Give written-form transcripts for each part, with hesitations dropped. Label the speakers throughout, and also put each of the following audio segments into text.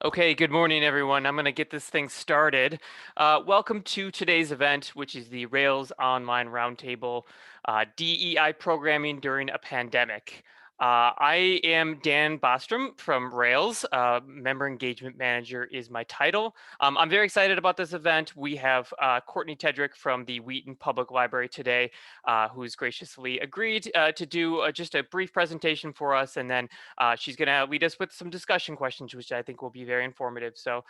Speaker 1: Okay, good morning, everyone. I'm going to get this thing started. Welcome to today's event, which is the Rails Online Roundtable DEI Programming During a Pandemic. I am Dan Bostrom from Rails. Member Engagement Manager is my title. I'm very excited about this event. We have Courtney Tedrick from the Wheaton Public Library today, who's graciously agreed to do just a brief presentation for us, and then she's going to lead us with some discussion questions, which I think will be very informative. So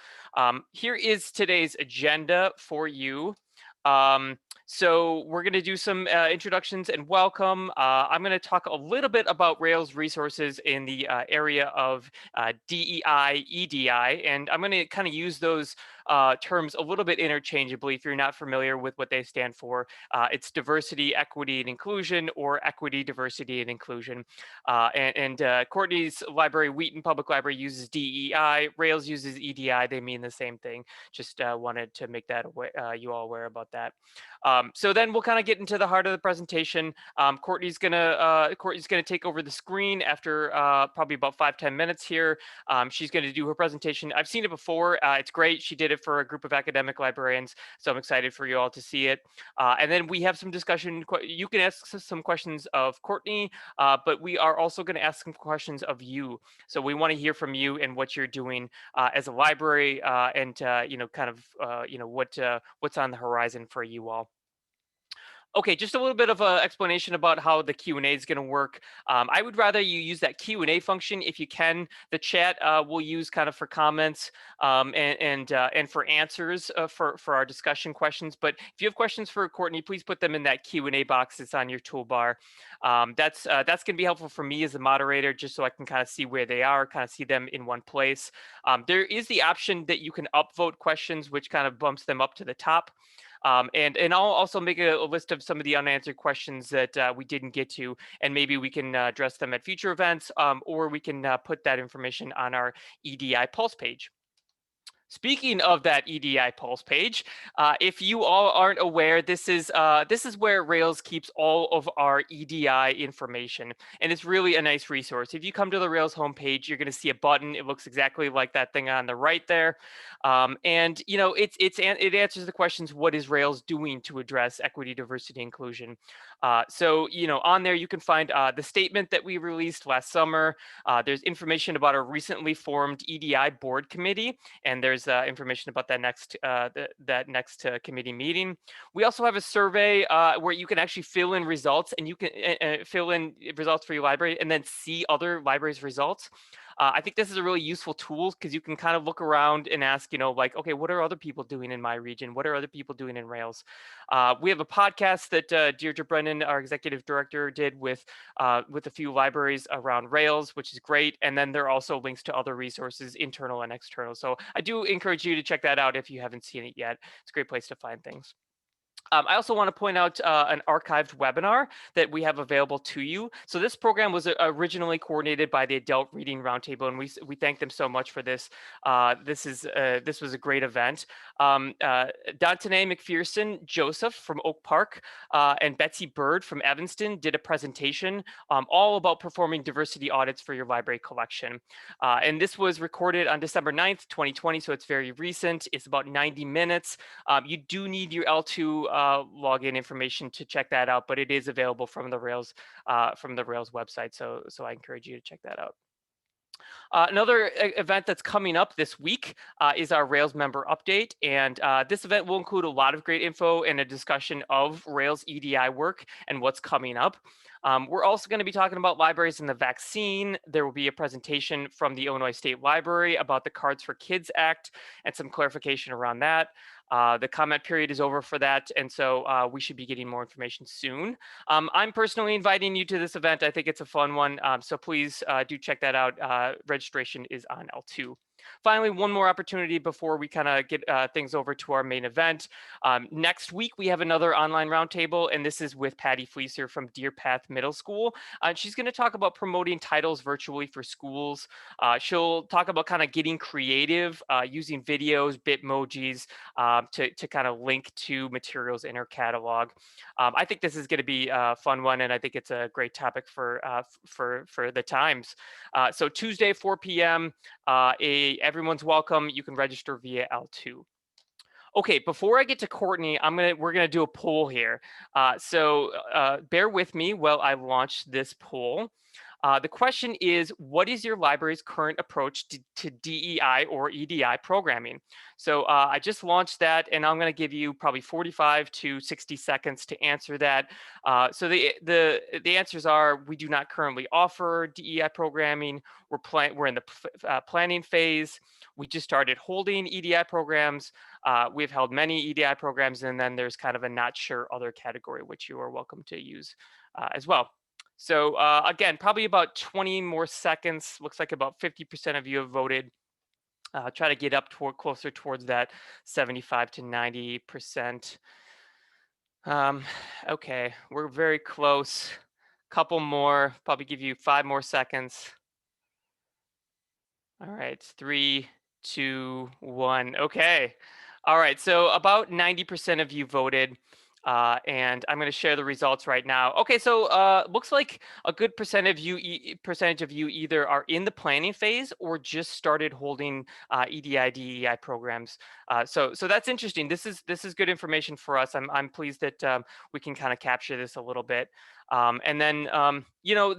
Speaker 1: here is today's agenda for you. So we're going to do some introductions and welcome. I'm going to talk a little bit about Rails resources in the area of DEI, EDI, and I'm going to kind of use those terms a little bit interchangeably if you're not familiar with what they stand for. It's diversity, equity, and inclusion, or equity, diversity, and inclusion. Courtney's library, Wheaton Public Library, uses DEI. Rails uses EDI. They mean the same thing. Just wanted to make that you all aware about that. So then we'll kind of get into the heart of the presentation. Courtney's gonna take over the screen after probably about 5-10 minutes here. She's going to do her presentation. I've seen it before. It's great. She did it for a group of academic librarians, so I'm excited for you all to see it. And then we have some discussion. You can ask some questions of Courtney, but we are also going to ask some questions of you. So we want to hear from you and what you're doing as a library, and kind of what's on the horizon for you all. Okay, just a little bit of an explanation about how the Q&A is going to work. I would rather you use that Q&A function if you can. The chat we'll use kind of for comments and for answers for our discussion questions. But if you have questions for Courtney, please put them in that Q&A box that's on your toolbar. That's going to be helpful for me as a moderator, just so I can kind of see where they are, kind of see them in one place. There is the option that you can upvote questions, which kind of bumps them up to the top. And I'll also make a list of some of the unanswered questions that we didn't get to, and maybe we can address them at future events, or we can put that information on our EDI Pulse page. Speaking of that EDI Pulse page, if you all aren't aware, this is where Rails keeps all of our EDI information, and it's really a nice resource. If you come to the Rails homepage, you're going to see a button. It looks exactly like that thing on the right there, and it answers the questions: what is Rails doing to address equity, diversity, inclusion? So on there you can find the statement that we released last summer. There's information about a recently formed EDI board committee, and there's information about that next committee meeting. We also have a survey where you can actually fill in results, and you can fill in results for your library and then see other libraries' results. I think this is a really useful tool because you can kind of look around and ask, like, okay, what are other people doing in my region? What are other people doing in Rails? We have a podcast that Deirdre Brennan, our executive director, did with a few libraries around Rails, which is great. And then there are also links to other resources, internal and external. So I do encourage you to check that out if you haven't seen it yet. It's a great place to find things. I also want to point out an archived webinar that we have available to you. So this program was originally coordinated by the Adult Reading Roundtable, and we thank them so much for this. This was a great event. Dantone McPherson Joseph from Oak Park and Betsy Bird from Evanston did a presentation all about performing diversity audits for your library collection. And this was recorded on December 9th, 2020, so it's very recent. It's about 90 minutes. You do need your L2 login information to check that out, but it is available from the Rails website. So I encourage you to check that out. Another event that's coming up this week is our Rails member update. And this event will include a lot of great info and a discussion of Rails EDI work and what's coming up. We're also going to be talking about libraries and the vaccine. There will be a presentation from the Illinois State Library about the Cards for Kids Act and some clarification around that. The comment period is over for that, and so we should be getting more information soon. I'm personally inviting you to this event. I think it's a fun one, so please do check that out. Registration is on L2. Finally, one more opportunity before we kind of get things over to our main event. Next week, we have another online roundtable, and this is with Patty Fleeser from Deer Path Middle School. She's going to talk about promoting titles virtually for schools. She'll talk about kind of getting creative, using videos, Bitmojis, to kind of link to materials in her catalog. I think this is going to be a fun one, and I think it's a great topic for the times. So Tuesday, 4 p.m., everyone's welcome. You can register via L2. Okay, before I get to Courtney, we're gonna do a poll here. So bear with me while I launch this poll. The question is, what is your library's current approach to DEI or EDI programming? So I just launched that, and I'm going to give you probably 45 to 60 seconds to answer that. So the answers are: we do not currently offer DEI programming. We're in the planning phase. We just started holding EDI programs. We've held many EDI programs, and then there's kind of a not sure other category, which you are welcome to use as well. So again, probably about 20 more seconds. Looks like about 50% of you have voted. Try to get up closer towards that 75 to 90%. Okay, we're very close. Couple more, probably give you 5 more seconds. All right, 3, 2, 1. Okay. All right, so about 90% of you voted. And I'm going to share the results right now. Okay, so looks like a good percentage of you either are in the planning phase or just started holding EDI DEI programs. So that's interesting. This is good information for us. I'm pleased that we can kind of capture this a little bit. And then you know,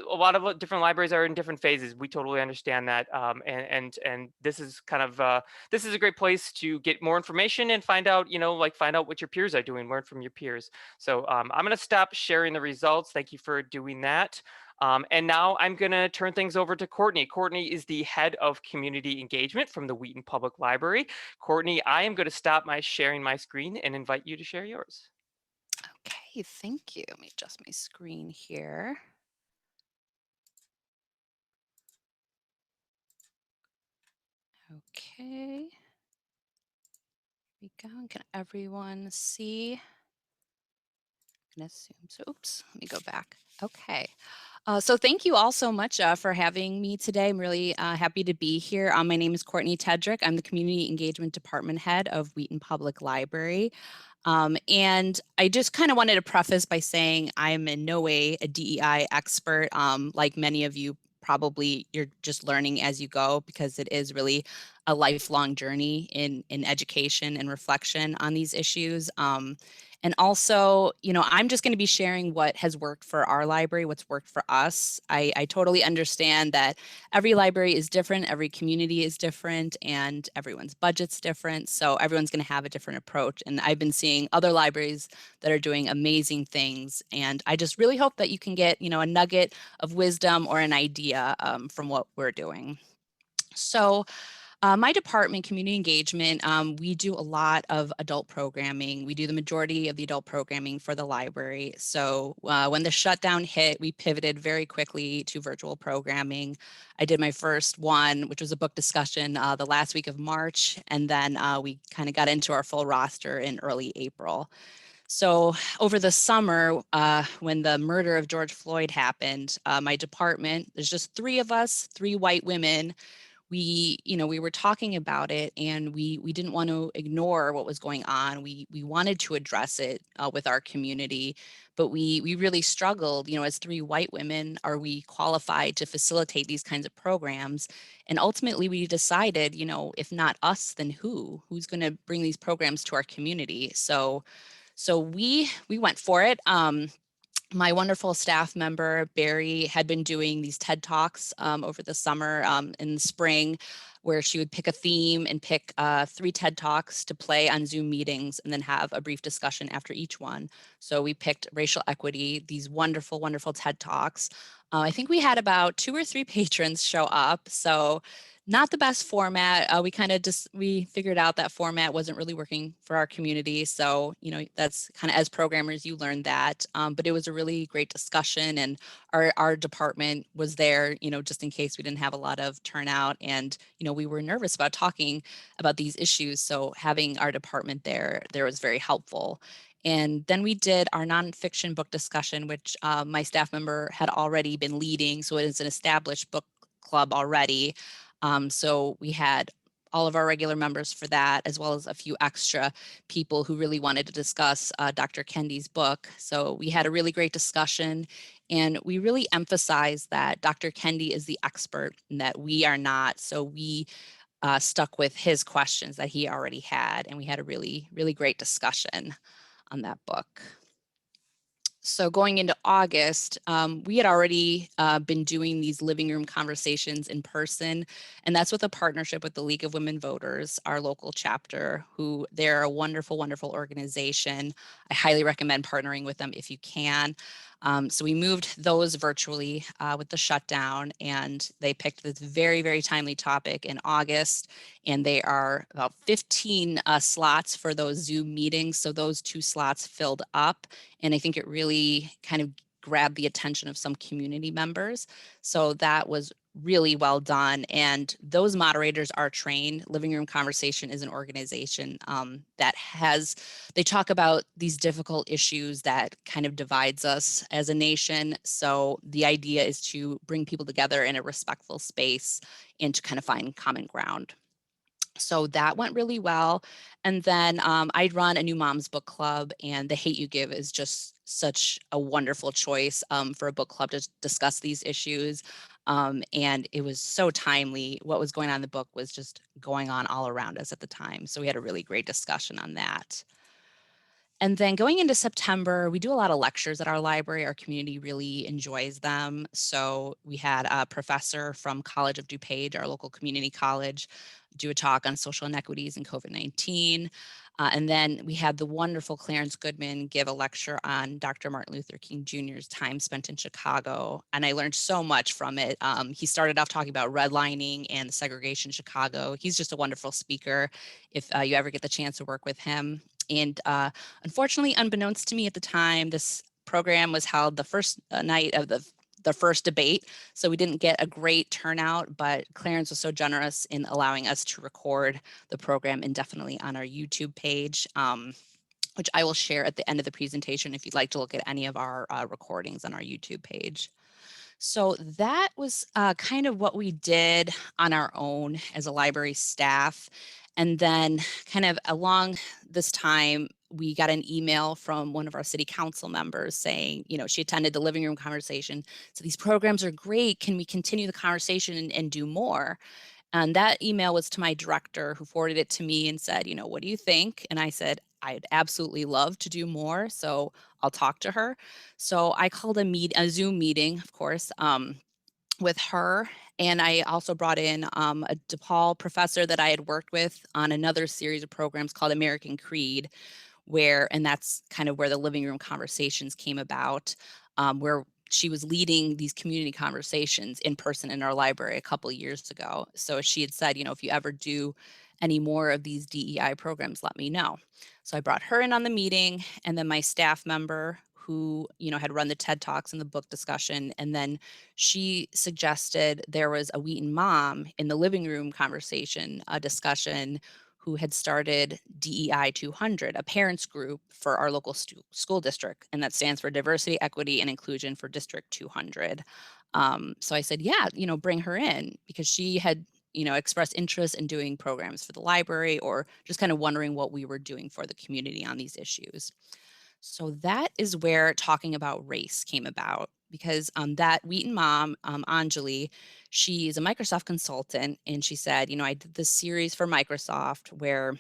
Speaker 1: a lot of different libraries are in different phases. We totally understand that. And this is kind of this is a great place to get more information and find out, you know, like find out what your peers are doing, learn from your peers. So I'm going to stop sharing the results. Thank you for doing that. And now I'm going to turn things over to Courtney. Courtney is the head of community engagement from the Wheaton Public Library. Courtney, I am going to stop sharing my screen and invite you to share yours.
Speaker 2: Okay, thank you. Let me adjust my screen here. Okay. Here we go. Can everyone see? I'm gonna assume so. Oops, let me go back. Okay. So thank you all so much for having me today. I'm really happy to be here. My name is Courtney Tedrick. I'm the Community Engagement Department Head of Wheaton Public Library. And I just kind of wanted to preface by saying I'm in no way a DEI expert. Like many of you, probably you're just learning as you go, because it is really a lifelong journey in education and reflection on these issues. And also, you know, I'm just going to be sharing what has worked for our library, what's worked for us. I totally understand that every library is different, every community is different, and everyone's budget's different. So everyone's going to have a different approach. And I've been seeing other libraries that are doing amazing things. And I just really hope that you can get, you know, a nugget of wisdom or an idea from what we're doing. So my department, community engagement, we do a lot of adult programming. We do the majority of the adult programming for the library. So when the shutdown hit, we pivoted very quickly to virtual programming. I did my first one, which was a book discussion the last week of March. And then we kind of got into our full roster in early April. So over the summer, when the murder of George Floyd happened, my department, there's just 3 of us, 3 white women. We were talking about it, and we didn't want to ignore what was going on. We wanted to address it with our community, but we really struggled, you know, as 3 white women, are we qualified to facilitate these kinds of programs? And ultimately we decided, you know, if not us, then who's going to bring these programs to our community? So we went for it. My wonderful staff member, Barry, had been doing these TED Talks over the summer in the spring, where she would pick a theme and pick 3 TED Talks to play on Zoom meetings and then have a brief discussion after each one. So we picked racial equity, these wonderful, wonderful TED Talks. I think we had about 2 or 3 patrons show up. So not the best format. We figured out that format wasn't really working for our community. So, you know, that's kind of, as programmers, you learn that. But it was a really great discussion, and our department was there, you know, just in case we didn't have a lot of turnout. And, you know, we were nervous about talking about these issues. So having our department there was very helpful. And then we did our nonfiction book discussion, which my staff member had already been leading. So it is an established book club already. So we had all of our regular members for that, as well as a few extra people who really wanted to discuss Dr. Kendi's book. So we had a really great discussion, and we really emphasized that Dr. Kendi is the expert and that we are not. So we stuck with his questions that he already had, and we had a really, really great discussion on that book. So going into August, we had already been doing these living room conversations in person, and that's with a partnership with the League of Women Voters, our local chapter, who they're a wonderful, wonderful organization. I highly recommend partnering with them if you can. So we moved those virtually with the shutdown, and they picked this very, very timely topic in August, and they are about 15 slots for those Zoom meetings. So those 2 slots filled up, and I think it really kind of grabbed the attention of some community members. So that was really well done. And those moderators are trained. Living Room Conversation is an organization that they talk about these difficult issues that kind of divides us as a nation. So the idea is to bring people together in a respectful space and to kind of find common ground. So that went really well. And then I'd run a new mom's book club, and The Hate You Give is just such a wonderful choice for a book club to discuss these issues. And it was so timely. What was going on in the book was just going on all around us at the time. So we had a really great discussion on that. And then going into September, we do a lot of lectures at our library. Our community really enjoys them. So we had a professor from College of DuPage, our local community college, do a talk on social inequities and COVID-19. And then we had the wonderful Clarence Goodman give a lecture on Dr. Martin Luther King Jr.'s time spent in Chicago. And I learned so much from it. He started off talking about redlining and segregation in Chicago. He's just a wonderful speaker if you ever get the chance to work with him. And unfortunately, unbeknownst to me at the time, this program was held the first night of the first debate. So we didn't get a great turnout, but Clarence was so generous in allowing us to record the program indefinitely on our YouTube page, which I will share at the end of the presentation if you'd like to look at any of our recordings on our YouTube page. So that was kind of what we did on our own as a library staff. And then kind of along this time, we got an email from one of our city council members saying, she attended the living room conversation. So these programs are great. Can we continue the conversation and do more? And that email was to my director, who forwarded it to me and said, what do you think? And I said, I'd absolutely love to do more. So I'll talk to her. So I called a Zoom meeting, of course, with her. And I also brought in a DePaul professor that I had worked with on another series of programs called American Creed, and that's kind of where the living room conversations came about, where she was leading these community conversations in person in our library a couple of years ago. So she had said, if you ever do any more of these DEI programs, let me know. So I brought her in on the meeting, and then my staff member who, had run the TED Talks and the book discussion. And then she suggested there was a Wheaton mom in the living room conversation, discussion, who had started DEI 200, a parents group for our local school district, and that stands for Diversity, Equity, and Inclusion for District 200. So I said, yeah, bring her in, because she had, expressed interest in doing programs for the library, or just kind of wondering what we were doing for the community on these issues. So that is where talking about race came about, because that Wheaton mom, Anjali, she is a Microsoft consultant, and she said, I did this series for Microsoft where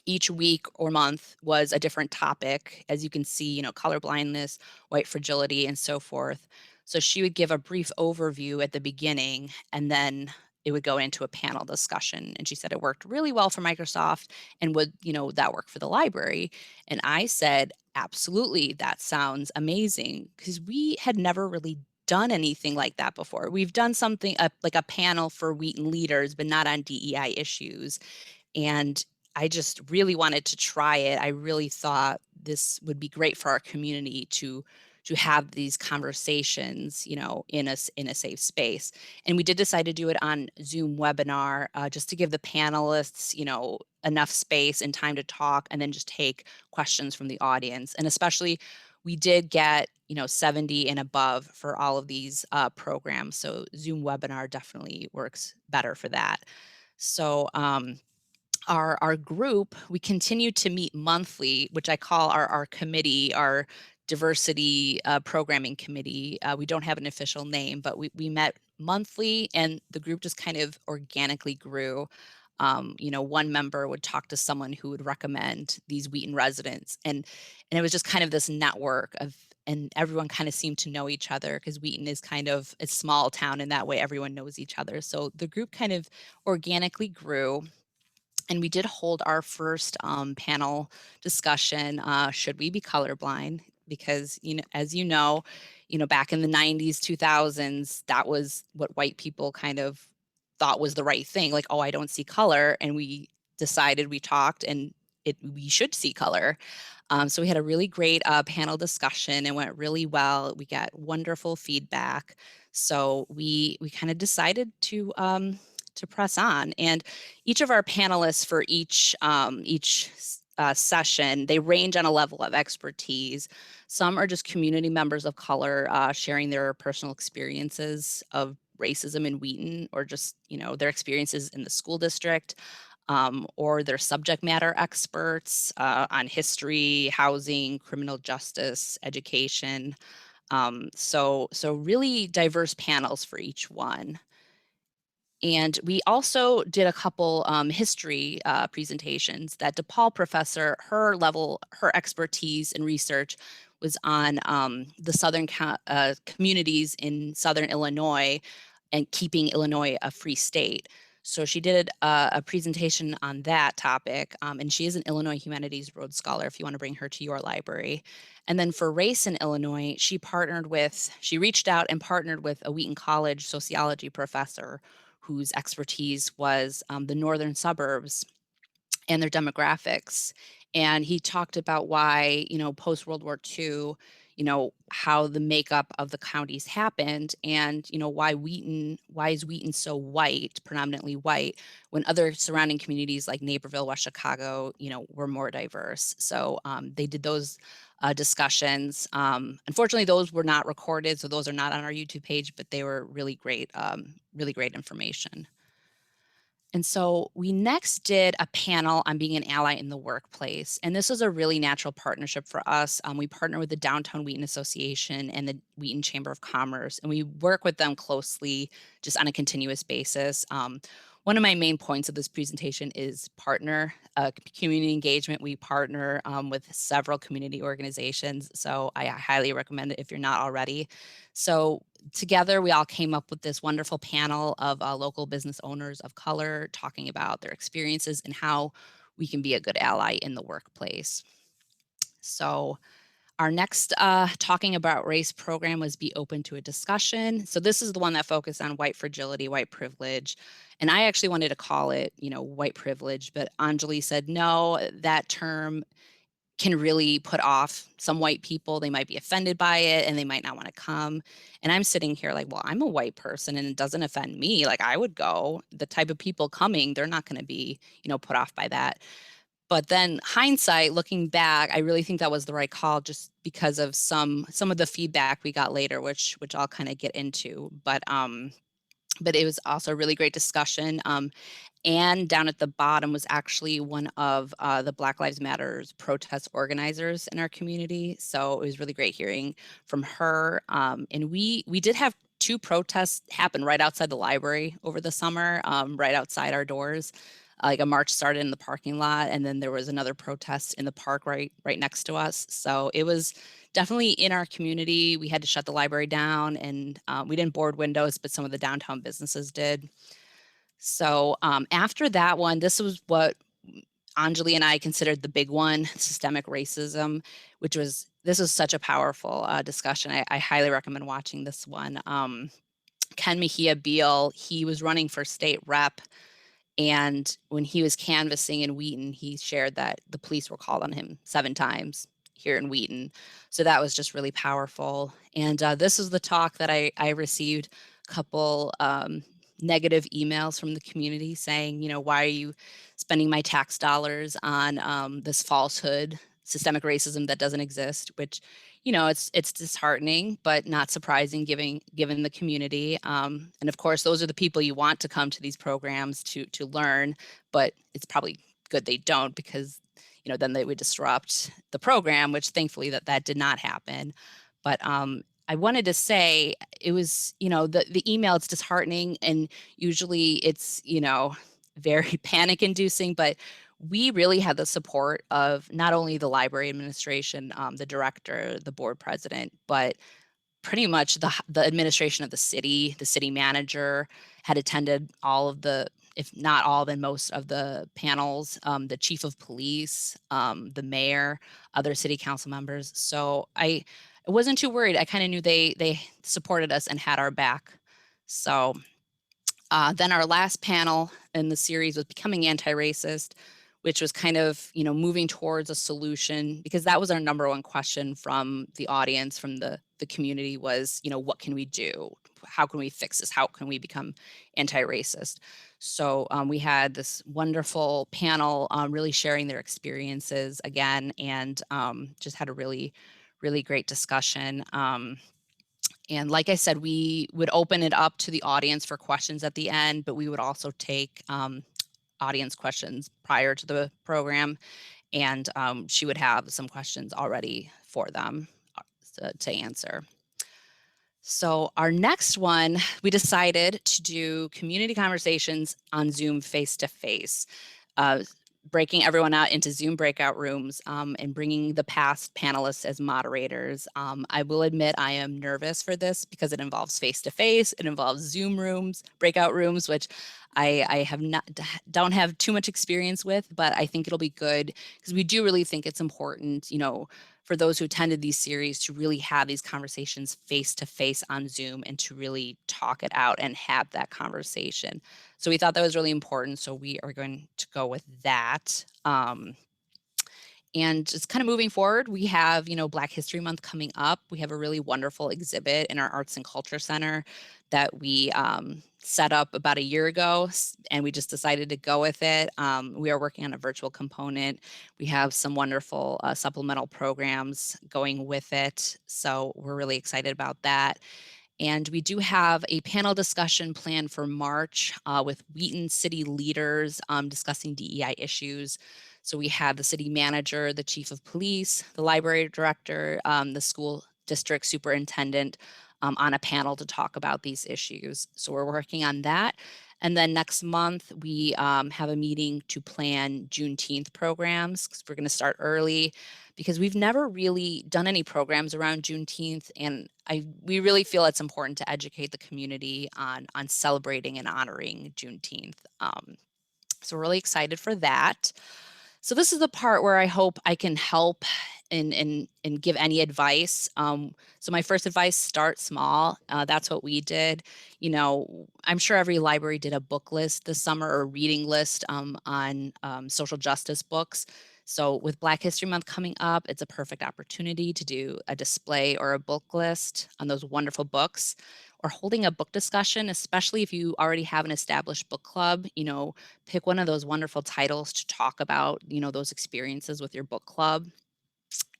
Speaker 2: each week or month was a different topic, as you can see, color blindness, white fragility, and so forth. So she would give a brief overview at the beginning, and then it would go into a panel discussion. And she said it worked really well for Microsoft, and would, that work for the library? And I said, absolutely, that sounds amazing, because we had never really done anything like that before. We've done something like a panel for Wheaton leaders, but not on DEI issues. And I just really wanted to try it. I really thought this would be great for our community to have these conversations, in a safe space. And we did decide to do it on Zoom webinar, just to give the panelists, enough space and time to talk, and then just take questions from the audience. And especially, we did get 70 and above for all of these programs. So Zoom webinar definitely works better for that. So our group, we continue to meet monthly, which I call our committee, our diversity programming committee. We don't have an official name, but we met monthly, and the group just kind of organically grew. One member would talk to someone who would recommend these Wheaton residents, and it was just kind of this network of, and everyone kind of seemed to know each other because Wheaton is kind of a small town in that way. Everyone knows each other. So the group kind of organically grew. And we did hold our first panel discussion, should we be colorblind? Because, as back in the 90s, 2000s, that was what white people kind of thought was the right thing. Like, oh, I don't see color. And we decided, we talked, and we should see color. So we had a really great panel discussion. It went really well. We got wonderful feedback. So we kind of decided to press on. And each of our panelists for each session, they range on a level of expertise. Some are just community members of color sharing their personal experiences of racism in Wheaton, or just their experiences in the school district. Or they're subject matter experts on history, housing, criminal justice, education. So really diverse panels for each one. And we also did a couple history presentations. That DePaul professor, her expertise and research was on the southern communities in southern Illinois and keeping Illinois a free state. So she did a presentation on that topic, and she is an Illinois Humanities Rhodes Scholar if you want to bring her to your library. And then for race in Illinois, she reached out and partnered with a Wheaton College sociology professor whose expertise was the northern suburbs and their demographics. And he talked about why, post World War II, how the makeup of the counties happened, and why is Wheaton so white, predominantly white, when other surrounding communities like Naperville, West Chicago, were more diverse. So they did those discussions. Unfortunately, those were not recorded, so those are not on our YouTube page, but they were really great information. And so we next did a panel on being an ally in the workplace. And this was a really natural partnership for us. We partner with the Downtown Wheaton Association and the Wheaton Chamber of Commerce, and we work with them closely just on a continuous basis. One of my main points of this presentation is community engagement. We partner with several community organizations, so I highly recommend it if you're not already. So together, we all came up with this wonderful panel of local business owners of color talking about their experiences and how we can be a good ally in the workplace. So our next Talking About Race program was Be Open to a Discussion. So this is the one that focused on white fragility, white privilege. And I actually wanted to call it, white privilege, but Anjali said, no, that term can really put off some white people. They might be offended by it and they might not want to come. And I'm sitting here like, well, I'm a white person and it doesn't offend me. Like, I would go. The type of people coming, they're not going to be, put off by that. But then hindsight, looking back, I really think that was the right call just because of some of the feedback we got later, which I'll kind of get into. But it was also a really great discussion. And down at the bottom was actually one of the Black Lives Matters protest organizers in our community. So it was really great hearing from her. And we did have 2 protests happen right outside the library over the summer, right outside our doors. Like a march started in the parking lot, and then there was another protest in the park right next to us. So it was definitely in our community. We had to shut the library down, and we didn't board windows, but some of the downtown businesses did. So after that one, this was what Anjali and I considered the big one, systemic racism, this was such a powerful discussion. I highly recommend watching this one. Ken Mejia Beal, he was running for state rep. And when he was canvassing in Wheaton, he shared that the police were called on him 7 times here in Wheaton. So that was just really powerful. And this is the talk that I received a couple negative emails from the community saying, why are you spending my tax dollars on this falsehood, systemic racism that doesn't exist, which it's disheartening, but not surprising given the community. And of course, those are the people you want to come to these programs to learn, but it's probably good they don't, because then they would disrupt the program, which thankfully that did not happen. But I wanted to say it was, the email, it's disheartening, and usually it's, very panic inducing, but we really had the support of not only the library administration, the director, the board president, but pretty much the administration of the city manager had attended all of the, if not all, then most of the panels, the chief of police, the mayor, other city council members. So I wasn't too worried. I kind of knew they supported us and had our back. So then our last panel in the series was Becoming Anti-Racist, which was kind of, moving towards a solution, because that was our number one question from the audience, from the community was, what can we do? How can we fix this? How can we become anti-racist? So we had this wonderful panel really sharing their experiences again, and just had a really, really great discussion. And like I said, we would open it up to the audience for questions at the end, but we would also take audience questions prior to the program. And she would have some questions already for them to answer. So our next one, we decided to do community conversations on Zoom face-to-face. Breaking everyone out into Zoom breakout rooms and bringing the past panelists as moderators. I will admit I am nervous for this because it involves face-to-face, it involves Zoom rooms, breakout rooms, which I don't have too much experience with, but I think it'll be good because we do really think it's important, for those who attended these series to really have these conversations face-to-face on Zoom and to really talk it out and have that conversation. So we thought that was really important. So we are going to go with that. And just kind of moving forward, we have, Black History Month coming up. We have a really wonderful exhibit in our Arts and Culture Center that we set up about a year ago, and we just decided to go with it. We are working on a virtual component. We have some wonderful supplemental programs going with it. So we're really excited about that. And we do have a panel discussion planned for March with Wheaton city leaders discussing DEI issues. So we have the city manager, the chief of police, the library director, the school district superintendent on a panel to talk about these issues. So we're working on that. And then next month, we have a meeting to plan Juneteenth programs, because we're going to start early, because we've never really done any programs around Juneteenth. And we really feel it's important to educate the community on celebrating and honoring Juneteenth. So we're really excited for that. So this is the part where I hope I can help and give any advice. So my first advice, start small. That's what we did. I'm sure every library did a book list this summer or a reading list on social justice books. So with Black History Month coming up, it's a perfect opportunity to do a display or a book list on those wonderful books, or holding a book discussion, especially if you already have an established book club. Pick one of those wonderful titles to talk about, those experiences with your book club.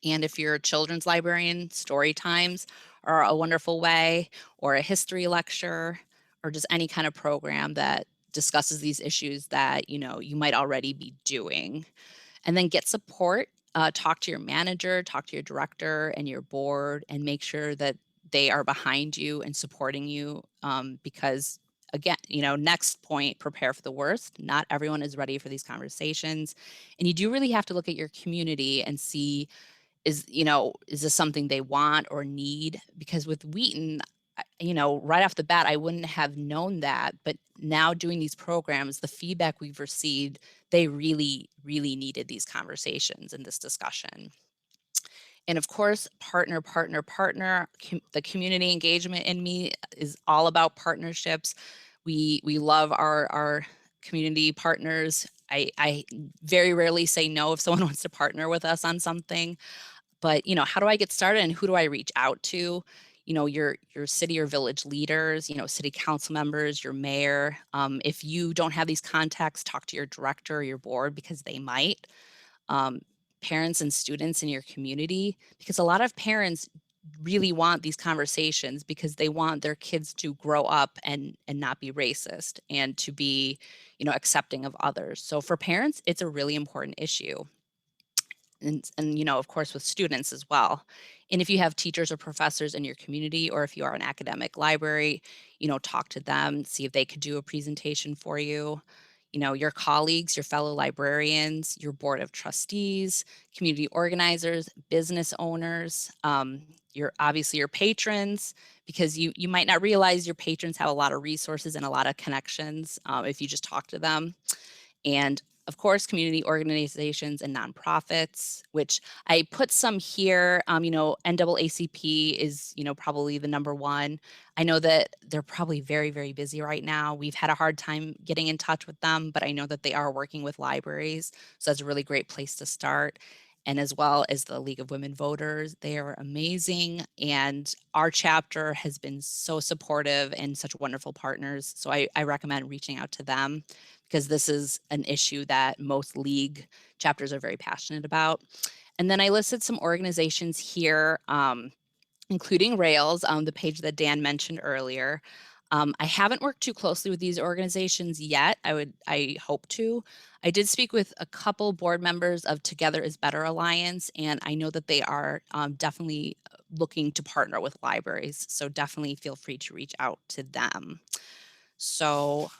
Speaker 2: And if you're a children's librarian, story times are a wonderful way, or a history lecture, or just any kind of program that discusses these issues that, you might already be doing. And then get support. Talk to your manager, talk to your director and your board, and make sure that they are behind you and supporting you, because again, next point, prepare for the worst. Not everyone is ready for these conversations. And you do really have to look at your community and see, is this something they want or need? Because with Wheaton, right off the bat, I wouldn't have known that. But now doing these programs, the feedback we've received, they really, really needed these conversations and this discussion. And of course, partner. The community engagement in me is all about partnerships. We love our community partners. I very rarely say no if someone wants to partner with us on something. But how do I get started and who do I reach out to? Your city or village leaders, city council members, your mayor. If you don't have these contacts, talk to your director or your board, because they might. Parents and students in your community, because a lot of parents really want these conversations because they want their kids to grow up and not be racist, and to be, accepting of others. So for parents, it's a really important issue. and you know, of course, with students as well. And if you have teachers or professors in your community, or if you are an academic library, you know, talk to them, see if they could do a presentation for you. You know, your colleagues, your fellow librarians, your board of trustees, community organizers, business owners, your obviously your patrons, because you might not realize your patrons have a lot of resources and a lot of connections if you just talk to them. And of course, community organizations and nonprofits, which I put some here. You know, NAACP is, you know, probably the number one. I know that they're probably very, very busy right now. We've had a hard time getting in touch with them, but I know that they are working with libraries. So that's a really great place to start. And as well as the League of Women Voters, they are amazing. And our chapter has been so supportive and such wonderful partners. So I recommend reaching out to them, because this is an issue that most league chapters are very passionate about. And then I listed some organizations here, including Rails, the page that Dan mentioned earlier. I haven't worked too closely with these organizations yet. I hope to. I did speak with a couple board members of Together is Better Alliance, and I know that they are definitely looking to partner with libraries. So definitely feel free to reach out to them. So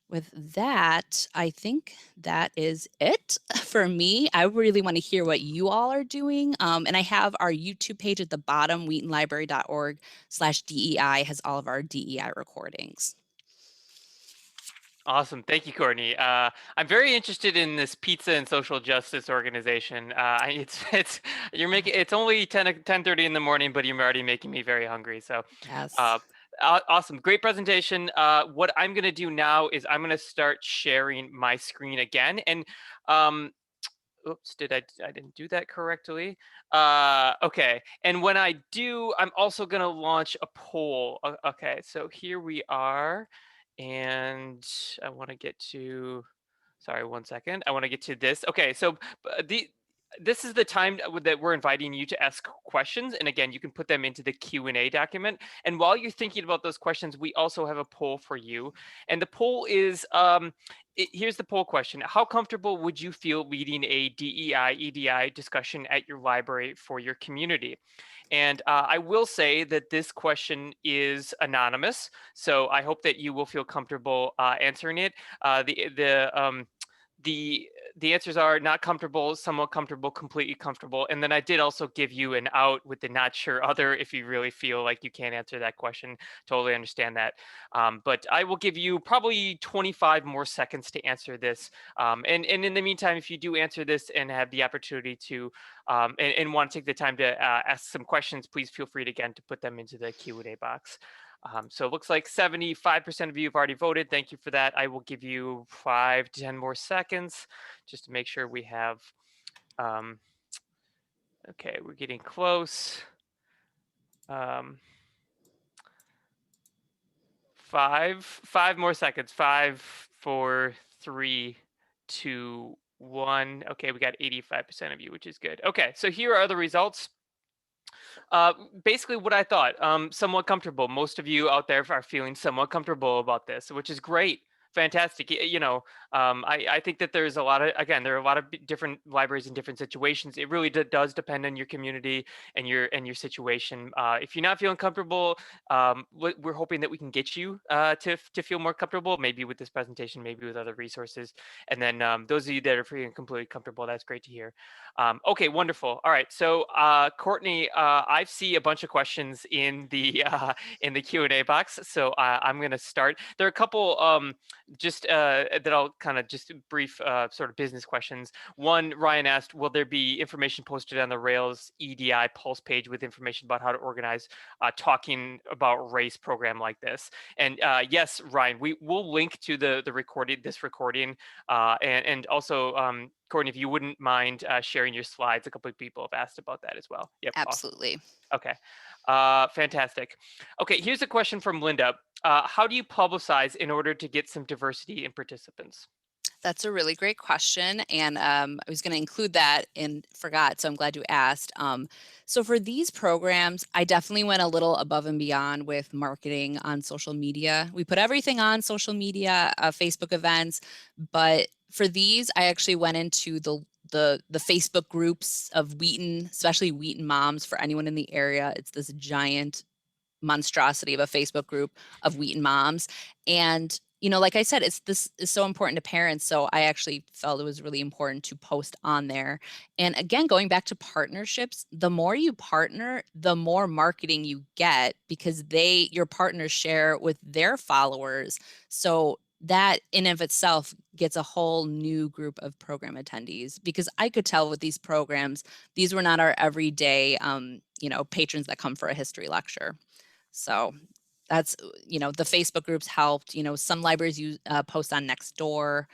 Speaker 2: with that, I think that is it for me. I really want to hear what you all are doing. And I have our YouTube page at the bottom, wheatonlibrary.org/DEI has all of our DEI recordings.
Speaker 1: Awesome. Thank you, Courtney. I'm very interested in this pizza and social justice organization. It's only 10:30 in the morning, but you're already making me very hungry. So
Speaker 2: Yes,
Speaker 1: uh, awesome. Great presentation. What I'm going to do now is I'm going to start sharing my screen again. And oops, I didn't do that correctly. Okay. And when I do, I'm also going to launch a poll. Okay. So here we are. And I want to get to, sorry, one second. I want to get to this. Okay. So this is the time that we're inviting you to ask questions. And again, you can put them into the Q&A document. And while you're thinking about those questions, we also have a poll for you. And the poll is, here's the poll question. How comfortable would you feel leading a DEI, EDI discussion at your library for your community? And I will say that this question is anonymous, so I hope that you will feel comfortable answering it. The answers are not comfortable, somewhat comfortable, completely comfortable. And then I did also give you an out with the not sure other if you really feel like you can't answer that question. Totally understand that. But I will give you probably 25 more seconds to answer this. And in the meantime, if you do answer this and have the opportunity to and want to take the time to ask some questions, please feel free to, again, to put them into the Q&A box. So it looks like 75% of you have already voted. Thank you for that. I will give you 5 to 10 more seconds just to make sure we have, okay, we're getting close. 5 more seconds. 5, 4, 3, 2, 1. Okay, we got 85% of you, which is good. Okay, so here are the results. Basically what I thought, somewhat comfortable. Most of you out there are feeling somewhat comfortable about this, which is great. Fantastic. You know, I think that there's a lot of, again, there are a lot of different libraries in different situations. It really does depend on your community and your situation. If you're not feeling comfortable, we're hoping that we can get you to feel more comfortable, maybe with this presentation, maybe with other resources. And then those of you that are feeling completely comfortable, that's great to hear. Okay, wonderful. All right, so Courtney, I see a bunch of questions in the Q&A box, so I'm going to start. There are a couple just that I'll kind of just brief sort of business questions. One, Ryan asked, will there be information posted on the Rails EDI Pulse page with information about how to organize talking about race program like this? And yes, Ryan, we will link to the this recording, and also Courtney, if you wouldn't mind sharing your slides, a couple of people have asked about that as well. Yep, awesome.
Speaker 2: absolutely.
Speaker 1: Okay, fantastic. Okay, here's a question from Linda. How do you publicize in order to get some diversity in participants?
Speaker 2: That's a really great question. And I was going to include that and forgot. So I'm glad you asked. So for these programs, I definitely went a little above and beyond with marketing on social media. We put everything on social media, Facebook events, but for these, I actually went into the Facebook groups of Wheaton, especially Wheaton moms. For anyone in the area, it's this giant monstrosity of a Facebook group of Wheaton moms. And, like I said, this is so important to parents. So I actually felt it was really important to post on there. And again, going back to partnerships, the more you partner, the more marketing you get because your partners share with their followers. So that in of itself gets a whole new group of program attendees, because I could tell with these programs, these were not our everyday, patrons that come for a history lecture. So that's, the Facebook groups helped. Some libraries use post on Nextdoor.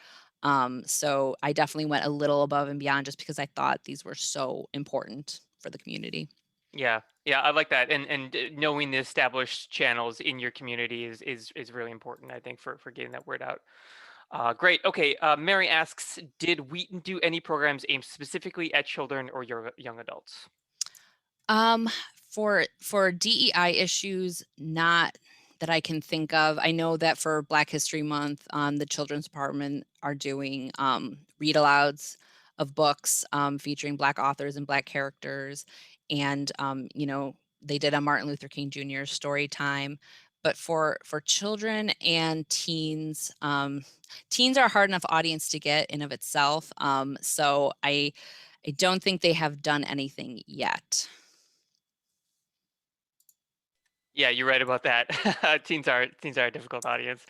Speaker 2: So I definitely went a little above and beyond just because I thought these were so important for the community.
Speaker 1: Yeah, yeah, I like that, and knowing the established channels in your community is really important, I think, for getting that word out. Great. Okay. Mary asks, did Wheaton do any programs aimed specifically at children or young adults?
Speaker 2: Um, for DEI issues, not that I can think of. I know that for Black History Month, the Children's Department are doing read alouds of books featuring Black authors and Black characters, and they did a Martin Luther King Jr. story time. But for children and teens, teens are a hard enough audience to get in of itself. So I don't think they have done anything yet.
Speaker 1: Yeah, you're right about that. Teens are a difficult audience.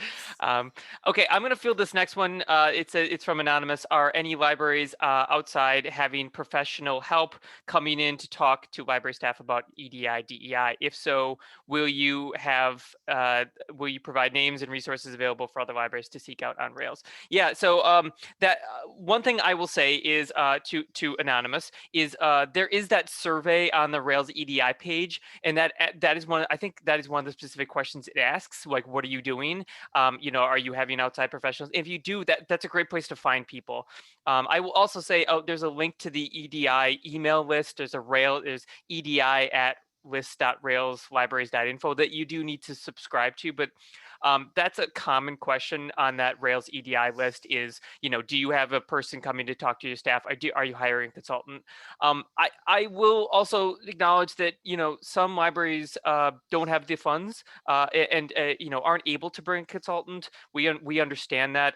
Speaker 1: Okay, I'm gonna field this next one. It's from anonymous. Are any libraries outside having professional help coming in to talk to library staff about EDI, DEI? If so, will you provide names and resources available for other libraries to seek out on Rails? Yeah. So that one thing I will say is to anonymous is there is that survey on the Rails EDI page, and that is one. I think that is one of the specific questions it asks, like, what are you doing? Are you having outside professionals? If you do, that's a great place to find people. I will also say, there's a link to the EDI email list. There's EDI at list.railslibraries.info that you do need to subscribe to, but that's a common question on that Rails EDI list is, do you have a person coming to talk to your staff? Are you hiring a consultant? I will also acknowledge that, some libraries don't have the funds and aren't able to bring a consultant. We understand that.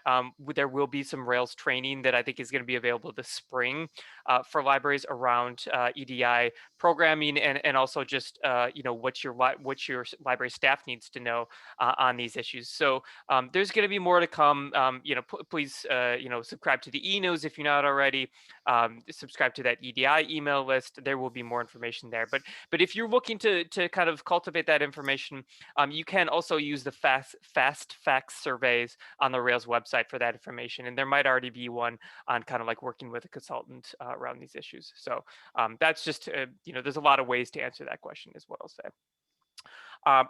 Speaker 1: There will be some Rails training that I think is going to be available this spring for libraries around EDI programming and also just what your library staff needs to know on these issues. So there's going to be more to come. Please subscribe to the e-news if you're not already. Subscribe to that EDI email list. There will be more information there. But if you're looking to kind of cultivate that information, you can also use the fast facts surveys on the Rails website for that information. And there might already be one on kind of like working with a consultant around these issues. So that's just there's a lot of ways to answer that question is what I'll say.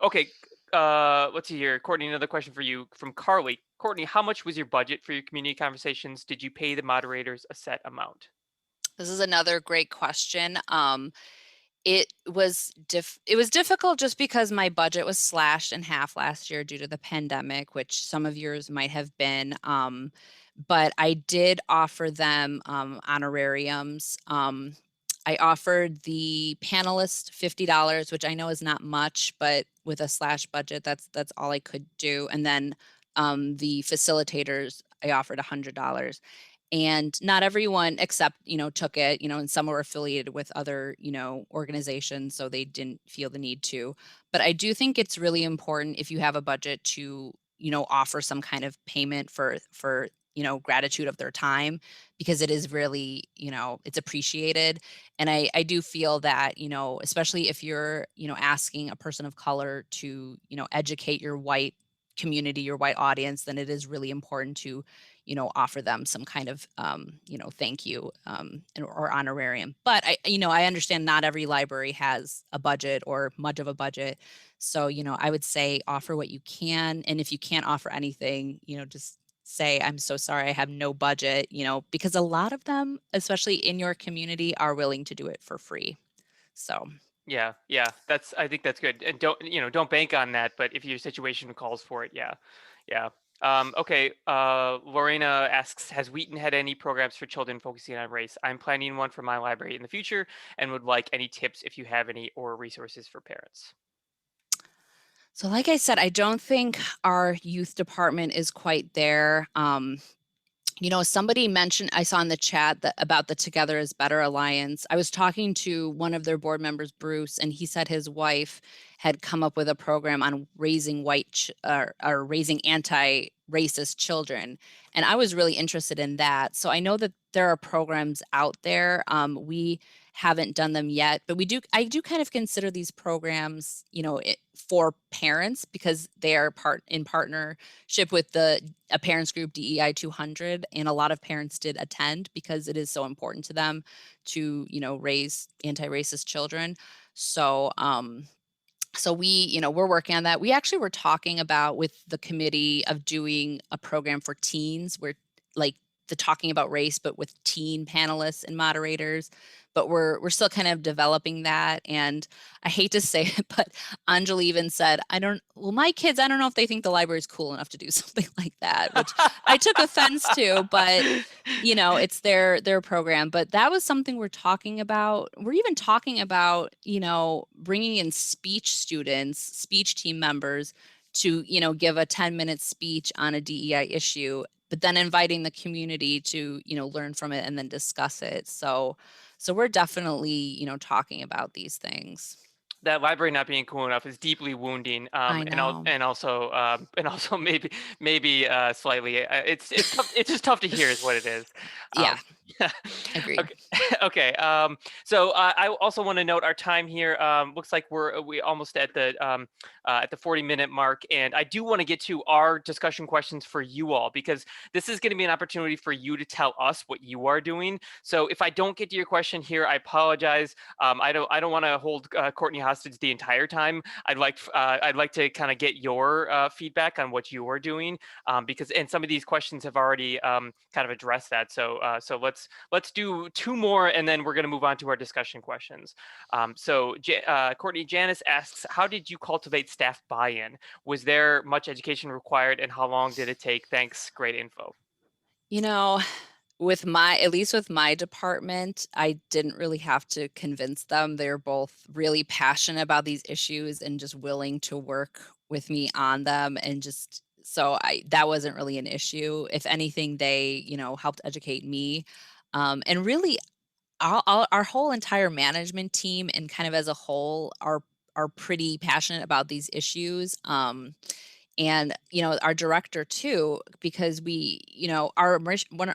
Speaker 1: Okay, let's see here. Courtney, another question for you from Carly. Courtney, how much was your budget for your community conversations? Did you pay the moderators a set amount?
Speaker 2: This is another great question. It was difficult just because my budget was slashed in half last year due to the pandemic, which some of yours might have been. But I did offer them honorariums. I offered the panelist $50, which I know is not much, but with a slash budget, that's all I could do. And then the facilitators, I offered $100. And not everyone except took it, and some were affiliated with other organizations, so they didn't feel the need to. But I do think it's really important, if you have a budget, to offer some kind of payment for gratitude of their time, because it is really it's appreciated. And I do feel that especially if you're asking a person of color to educate your white community, your white audience, then it is really important to offer them some kind of thank you or honorarium. But I understand not every library has a budget or much of a budget, so I would say offer what you can. And if you can't offer anything, just say, I'm so sorry, I have no budget, because a lot of them, especially in your community, are willing to do it for free. So
Speaker 1: Yeah, I think that's good. And don't bank on that, but if your situation calls for it, yeah. Okay, Lorena asks, has Wheaton had any programs for children focusing on race? I'm planning one for my library in the future and would like any tips if you have any or resources for parents.
Speaker 2: So like I said, I don't think our youth department is quite there. Somebody mentioned, I saw in the chat that about the Together is Better Alliance. I was talking to one of their board members, Bruce, and he said his wife had come up with a program on raising or raising anti-racist children. And I was really interested in that. So I know that there are programs out there. We haven't done them yet, but I do kind of consider these programs, for parents because they are in partnership with a parents group, DEI 200, and a lot of parents did attend because it is so important to them to, raise anti-racist children. So we're working on that. We actually were talking about with the committee of doing a program for teens where like the talking about race, but with teen panelists and moderators. But we're still kind of developing that. And I hate to say it, but Anjali even said, my kids, I don't know if they think the library is cool enough to do something like that, which I took offense to, but it's their program. But that was something we're talking about. We're even talking about, bringing in speech team members to, give a 10-minute speech on a DEI issue, but then inviting the community to, learn from it and then discuss it. So we're definitely, talking about these things.
Speaker 1: That library not being cool enough is deeply wounding,
Speaker 2: I know.
Speaker 1: and also maybe slightly. It's tough, it's just tough to hear, is what it is.
Speaker 2: Yeah,
Speaker 1: Um,
Speaker 2: agreed.
Speaker 1: okay, okay. So I also want to note our time here. Looks like we almost at the 40-minute mark, and I do want to get to our discussion questions for you all because this is going to be an opportunity for you to tell us what you are doing. So if I don't get to your question here, I apologize. I don't want to hold Courtney hostage the entire time. I'd like to kind of get your feedback on what you are doing because some of these questions have already kind of addressed that. So let's do two more and then we're going to move on to our discussion questions. Courtney, Janice asks, how did you cultivate staff buy-in? Was there much education required and how long did it take? Thanks, great info.
Speaker 2: At least with my department, I didn't really have to convince them. They're both really passionate about these issues and just willing to work with me on them. And just so that wasn't really an issue. If anything, they, helped educate me. And really our whole entire management team and kind of as a whole are pretty passionate about these issues. And our director too, because we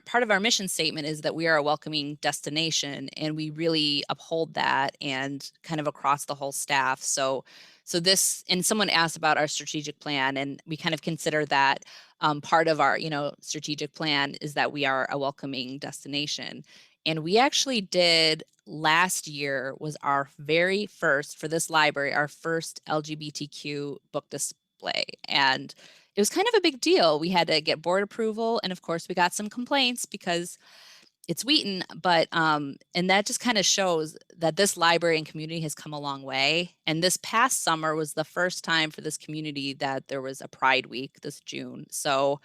Speaker 2: part of our mission statement is that we are a welcoming destination, and we really uphold that and kind of across the whole staff. So this, and someone asked about our strategic plan, and we kind of consider that part of our strategic plan is that we are a welcoming destination. And we actually did, last year was our very first, for this library, our first LGBTQ book display. And it was kind of a big deal. We had to get board approval. And of course, we got some complaints because it's Wheaton, but and that just kind of shows that this library and community has come a long way. And this past summer was the first time for this community that there was a Pride Week this June. So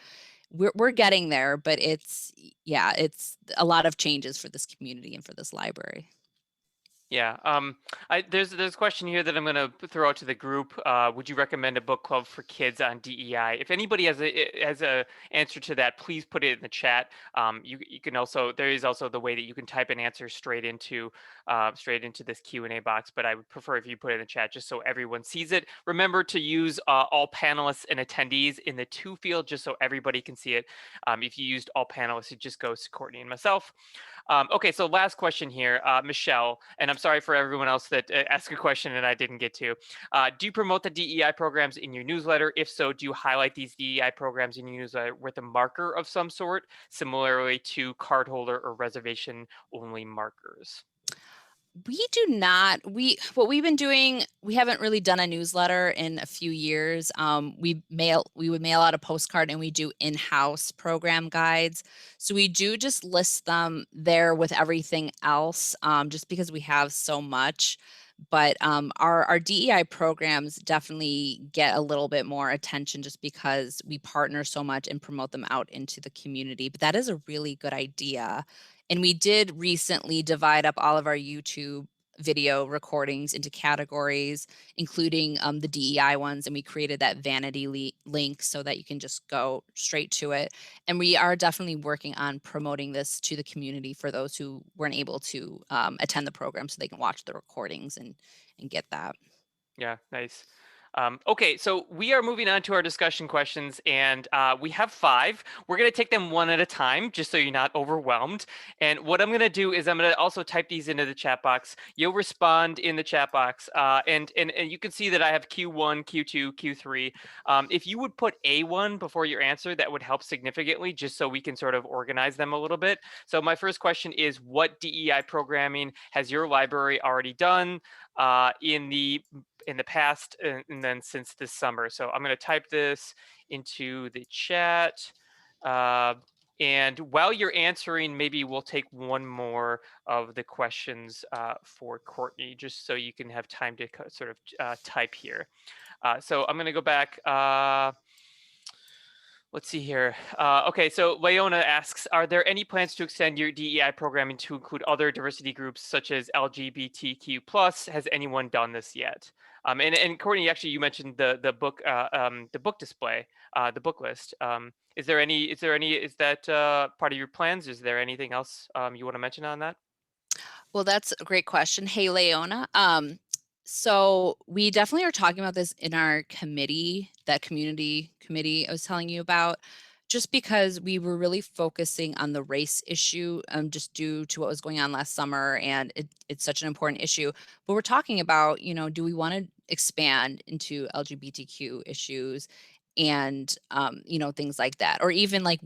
Speaker 2: we're getting there, but it's a lot of changes for this community and for this library.
Speaker 1: Yeah. There's a question here that I'm going to throw out to the group. Would you recommend a book club for kids on DEI? If anybody has a answer to that, please put it in the chat. You can also, there is also the way that you can type an answer straight into this Q&A box, but I would prefer if you put it in the chat just so everyone sees it. Remember to use all panelists and attendees in the to field just so everybody can see it. If you used all panelists, it just goes to Courtney and myself. Okay, so last question here, Michelle, and I'm sorry for everyone else that asked a question and I didn't get to. Do you promote the DEI programs in your newsletter? If so, do you highlight these DEI programs in your newsletter with a marker of some sort, similarly to cardholder or reservation only markers?
Speaker 2: We do not. What we've been doing, we haven't really done a newsletter in a few years. We would mail out a postcard, and we do in-house program guides. So we do just list them there with everything else, just because we have so much. But our DEI programs definitely get a little bit more attention just because we partner so much and promote them out into the community. But that is a really good idea. And we did recently divide up all of our YouTube video recordings into categories, including the DEI ones. And we created that vanity link so that you can just go straight to it. And we are definitely working on promoting this to the community for those who weren't able to attend the program so they can watch the recordings and get that.
Speaker 1: Yeah, nice. Okay, so we are moving on to our discussion questions, and we have 5. We're going to take them one at a time, just so you're not overwhelmed. And what I'm going to do is I'm going to also type these into the chat box. You'll respond in the chat box, and you can see that I have Q1, Q2, Q3. If you would put A1 before your answer, that would help significantly, just so we can sort of organize them a little bit. So my first question is, what DEI programming has your library already done in the past and then since this summer? So I'm going to type this into the chat. And while you're answering, maybe we'll take one more of the questions for Courtney, just so you can have time to sort of type here. So I'm going to go back. Let's see here. Okay, so Leona asks, are there any plans to extend your DEI programming to include other diversity groups such as LGBTQ+? Has anyone done this yet? And Courtney, actually, you mentioned the book display, the book list. Is that part of your plans? Is there anything else you want to mention on that?
Speaker 2: Well, that's a great question. Hey, Leona. So we definitely are talking about this in our committee, that community committee I was telling you about, just because we were really focusing on the race issue, just due to what was going on last summer, and it's such an important issue. But we're talking about, do we want to expand into LGBTQ issues and, things like that, or even like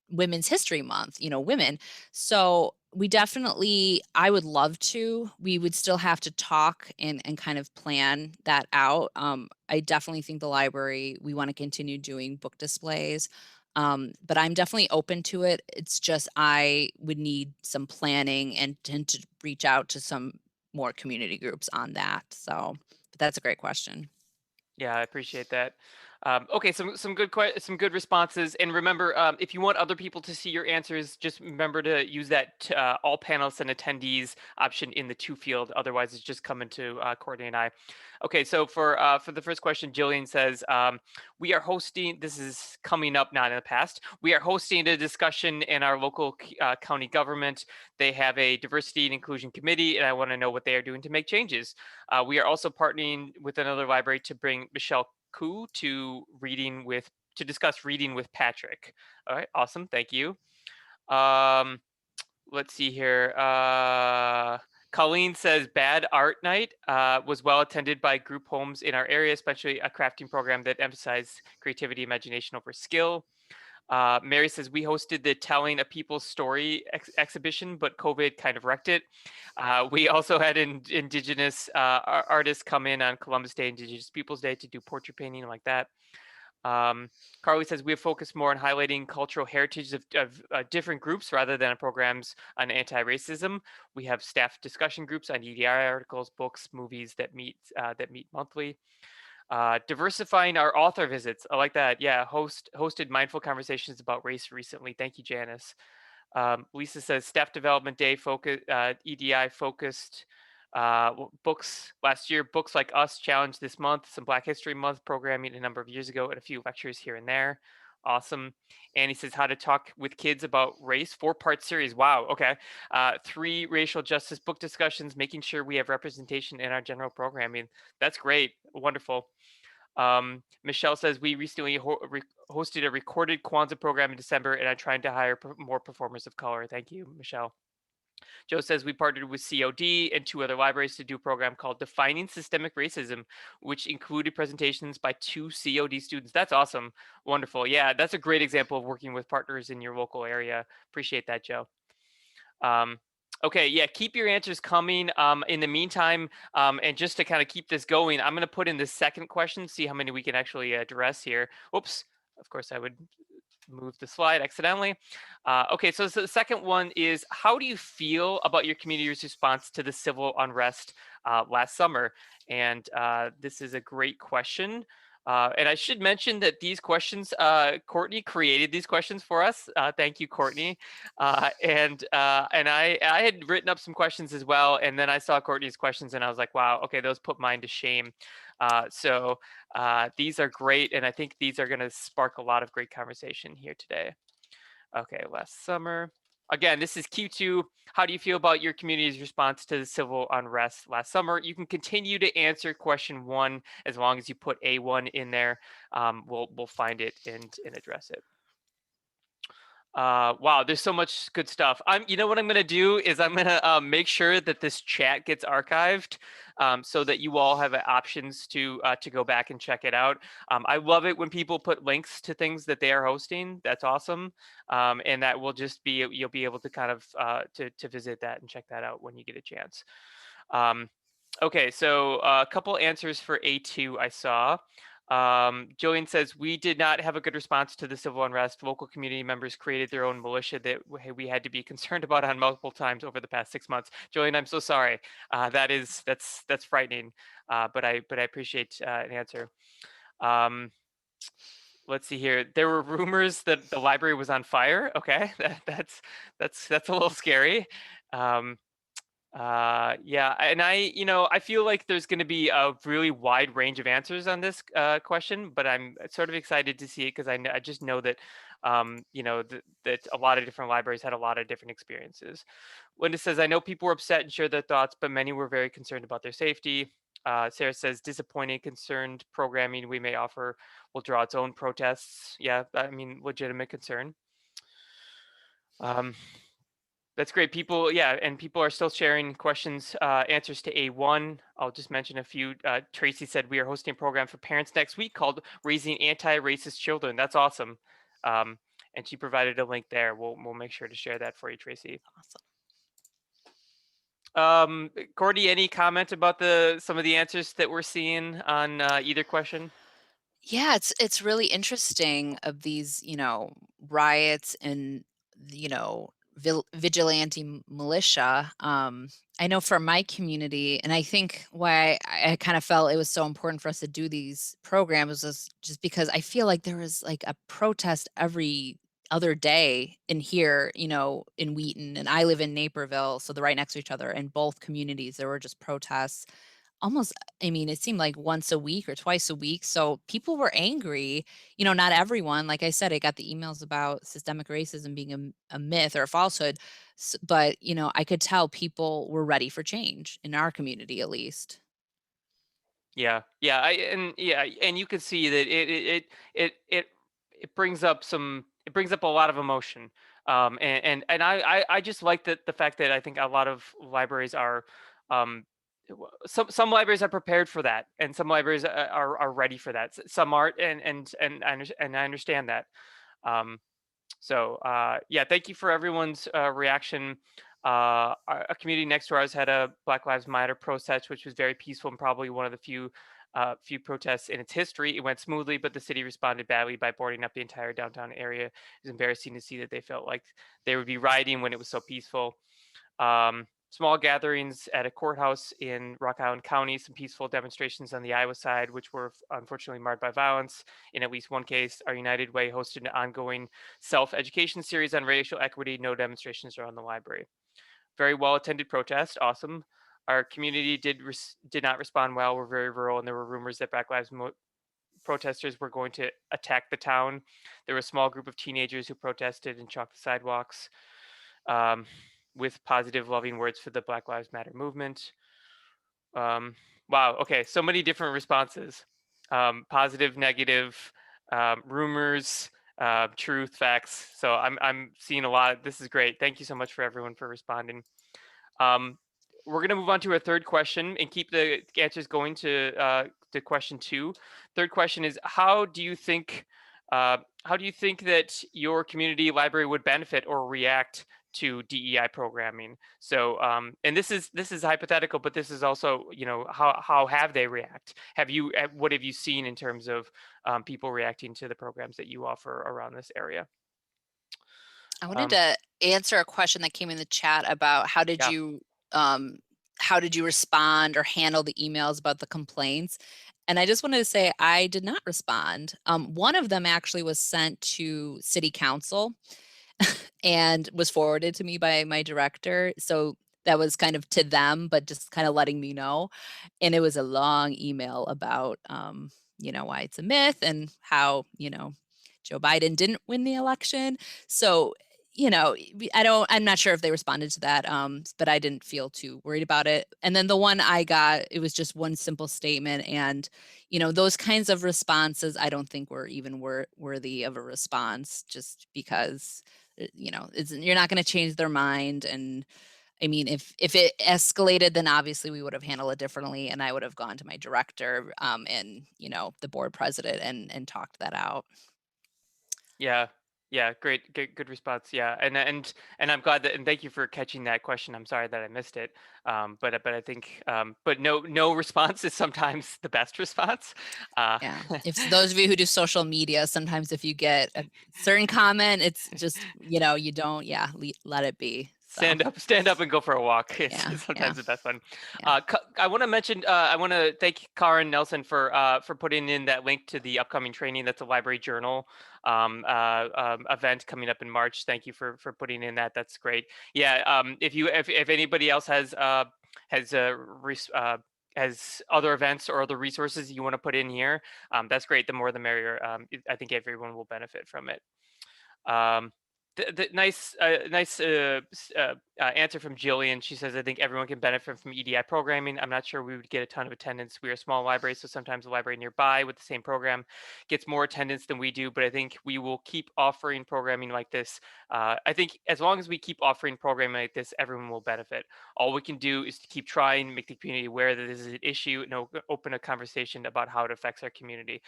Speaker 2: Women's History Month, women. So we definitely, I would love to. We would still have to talk and kind of plan that out. I definitely think the library, we want to continue doing book displays. But I'm definitely open to it. It's just I would need some planning and to reach out to some more community groups on that. So but that's a great question.
Speaker 1: Yeah, I appreciate that. Okay, some good responses. And remember, if you want other people to see your answers, just remember to use that all panelists and attendees option in the to field. Otherwise, it's just coming to Courtney and I. Okay, so for the first question, Jillian says, we are hosting. This is coming up, not in the past. We are hosting a discussion in our local county government. They have a diversity and inclusion committee, and I want to know what they are doing to make changes. We are also partnering with another library to bring Michelle Koo to discuss reading with Patrick. All right, awesome, thank you. Let's see here. Colleen says Bad Art Night was well attended by group homes in our area, especially a crafting program that emphasized creativity, imagination over skill. Mary says we hosted the Telling a People's Story exhibition, but COVID kind of wrecked it. We also had Indigenous artists come in on Columbus Day, Indigenous Peoples Day, to do portrait painting like that. Carly says we have focused more on highlighting cultural heritage of different groups rather than programs on anti-racism. We have staff discussion groups on EDI articles, books, movies that meet monthly. Diversifying our author visits. I like that. Yeah, hosted mindful conversations about race recently. Thank you, Janice. Lisa says staff development day EDI focused books last year. Books Like Us challenged this month. Some Black History Month programming a number of years ago, and a few lectures here and there. Awesome. Annie says how to talk with kids about race. 4-part series. Wow. Okay. 3 racial justice book discussions, making sure we have representation in our general programming. That's great. Wonderful. Michelle says we recently hosted a recorded Kwanzaa program in December, and I'm trying to hire more performers of color. Thank you, Michelle. Joe says we partnered with COD and 2 other libraries to do a program called Defining Systemic Racism, which included presentations by 2 COD students. That's awesome. Wonderful. Yeah, that's a great example of working with partners in your local area. Appreciate that, Joe. Okay, yeah, keep your answers coming. In the meantime, and just to kind of keep this going, I'm going to put in the second question, see how many we can actually address here. Whoops. Of course, I would moved the slide accidentally. Okay, so the second one is, how do you feel about your community's response to the civil unrest last summer? And this is a great question. And I should mention that these questions, Courtney created these questions for us. Thank you, Courtney. And I had written up some questions as well, and then I saw Courtney's questions, and I was like, wow, okay, those put mine to shame. So these are great, and I think these are going to spark a lot of great conversation here today. Okay, last summer. Again, this is Q2. How do you feel about your community's response to the civil unrest last summer? You can continue to answer question 1 as long as you put A1 in there. We'll find it and address it. Wow, there's so much good stuff. You know what I'm gonna do is I'm gonna make sure that this chat gets archived, so that you all have options to go back and check it out. I love it when people put links to things that they are hosting. That's awesome, and that will just be, you'll be able to kind of to visit that and check that out when you get a chance. Okay, so a couple answers for A2 I saw. Jillian says, we did not have a good response to the civil unrest. Local community members created their own militia that we had to be concerned about on multiple times over the past 6 months. Jillian, I'm so sorry. That's frightening, but I appreciate an answer. Let's see here. There were rumors that the library was on fire. Okay, that's a little scary. Yeah, and I feel like there's going to be a really wide range of answers on this question, but I'm sort of excited to see it because I just know that that a lot of different libraries had a lot of different experiences. Linda says, I know people were upset and shared their thoughts, but many were very concerned about their safety. Sarah says, disappointing, concerned programming we may offer will draw its own protests. Yeah, I mean, legitimate concern. That's great. People, yeah, and people are still sharing questions, answers to A1. I'll just mention a few. Tracy said, we are hosting a program for parents next week called Raising Anti-Racist Children. That's awesome. And she provided a link there. We'll make sure to share that for you, Tracy.
Speaker 2: Awesome.
Speaker 1: Courtney, any comment about some of the answers that we're seeing on either question?
Speaker 2: Yeah, it's really interesting of these, riots and, vigilante militia. I know for my community, and I think why I kind of felt it was so important for us to do these programs was just because I feel like there was like a protest every other day in here, in Wheaton, and I live in Naperville, so they're right next to each other. In both communities, there were just protests almost, I mean, it seemed like once a week or twice a week. So people were angry. Not everyone, like I said, I got the emails about systemic racism being a myth or a falsehood. But, I could tell people were ready for change in our community, at least.
Speaker 1: Yeah, and you can see that it brings up a lot of emotion. And I just like the fact that I think a lot of libraries are some libraries are prepared for that, and some libraries are ready for that. Some aren't, and I understand that. So yeah, thank you for everyone's reaction. A community next to ours had a Black Lives Matter protest, which was very peaceful and probably one of the few protests in its history. It went smoothly, but the city responded badly by boarding up the entire downtown area. It was embarrassing to see that they felt like they would be rioting when it was so peaceful. Small gatherings at a courthouse in Rock Island County, some peaceful demonstrations on the Iowa side, which were unfortunately marred by violence. In at least one case, our United Way hosted an ongoing self-education series on racial equity. No demonstrations around the library. Very well-attended protest. Awesome. Our community did not respond well. We're very rural, and there were rumors that Black Lives protesters were going to attack the town. There was a small group of teenagers who protested and chalked the sidewalks. With positive, loving words for the Black Lives Matter movement. Wow. Okay. So many different responses. Positive, negative, rumors, truth, facts. So I'm seeing a lot. This is great. Thank you so much for everyone for responding. We're going to move on to a third question and keep the answers going to question 2. Third question is, how do you think that your community library would benefit or react to DEI programming. So, and this is hypothetical, but this is also, how have they react? What have you seen in terms of people reacting to the programs that you offer around this area?
Speaker 2: I wanted
Speaker 1: Um,
Speaker 2: to answer a question that came in the chat about
Speaker 1: yeah,
Speaker 2: how did you respond or handle the emails about the complaints? And I just wanted to say I did not respond. One of them actually was sent to city council and was forwarded to me by my director. So that was kind of to them, but just kind of letting me know. And it was a long email about, why it's a myth and how, Joe Biden didn't win the election. So, I'm not sure if they responded to that, but I didn't feel too worried about it. And then the one I got, it was just one simple statement. And, those kinds of responses, I don't think were even worthy of a response just because you're not going to change their mind. And I mean, if it escalated, then obviously we would have handled it differently, and I would have gone to my director, and the board president and talked that out.
Speaker 1: yeah, yeah. Great, good response. Yeah, and I'm glad that, and thank you for catching that question. I'm sorry that I missed it. But I think, but no response is sometimes the best response.
Speaker 2: Yeah. If those of you who do social media, sometimes if you get a certain comment, it's just you don't let it be. So
Speaker 1: stand up and go for a walk. It's
Speaker 2: yeah,
Speaker 1: sometimes the best one.
Speaker 2: yeah.
Speaker 1: I want to mention, I want to thank Karen Nelson for putting in that link to the upcoming training. That's a library journal event coming up in March. Thank you for putting in that. That's great. Yeah. If anybody else has has other events or other resources you want to put in here, that's great. The more the merrier. I think everyone will benefit from it. Um, the nice answer from Jillian. She says, "I think everyone can benefit from EDI programming. I'm not sure we would get a ton of attendance. We are a small library, so sometimes a library nearby with the same program gets more attendance than we do. But I think we will keep offering programming like this. I think as long as we keep offering programming like this, everyone will benefit. All we can do is to keep trying, make the community aware that this is an issue, and open a conversation about how it affects our community."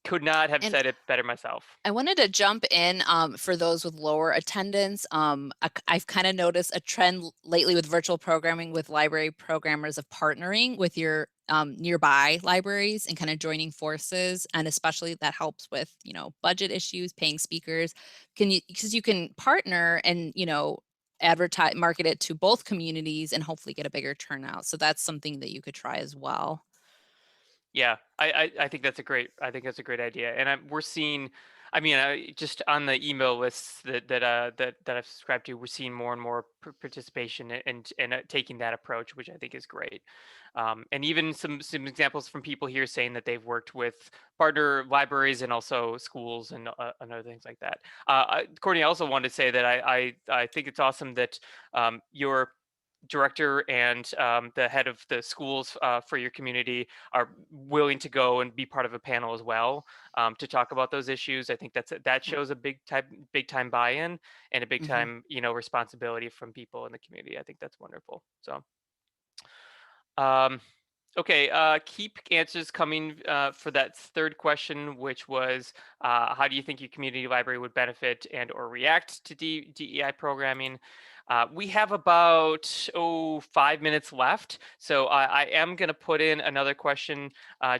Speaker 1: Could not have
Speaker 2: And
Speaker 1: said it better myself.
Speaker 2: I wanted to jump in for those with lower attendance. I've kind of noticed a trend lately with virtual programming with library programmers of partnering with your nearby libraries and kind of joining forces. And especially that helps with, budget issues, paying speakers. Because you can partner and, advertise, market it to both communities and hopefully get a bigger turnout. So that's something that you could try as well.
Speaker 1: Yeah, I think that's a great idea, and we're seeing, I mean, just on the email lists that I've subscribed to, we're seeing more and more participation and taking that approach, which I think is great, and even some examples from people here saying that they've worked with partner libraries and also schools and other things like that. Courtney, I also wanted to say that I think it's awesome that your director and the head of the schools for your community are willing to go and be part of a panel as well, to talk about those issues. I think that
Speaker 2: Yeah.
Speaker 1: shows a big time buy-in and a big
Speaker 2: Mhm.
Speaker 1: time responsibility from people in the community. I think that's wonderful. So um, okay, keep answers coming for that third question, which was, how do you think your community library would benefit and or react to DEI programming? We have about 5 minutes left, so I am going to put in another question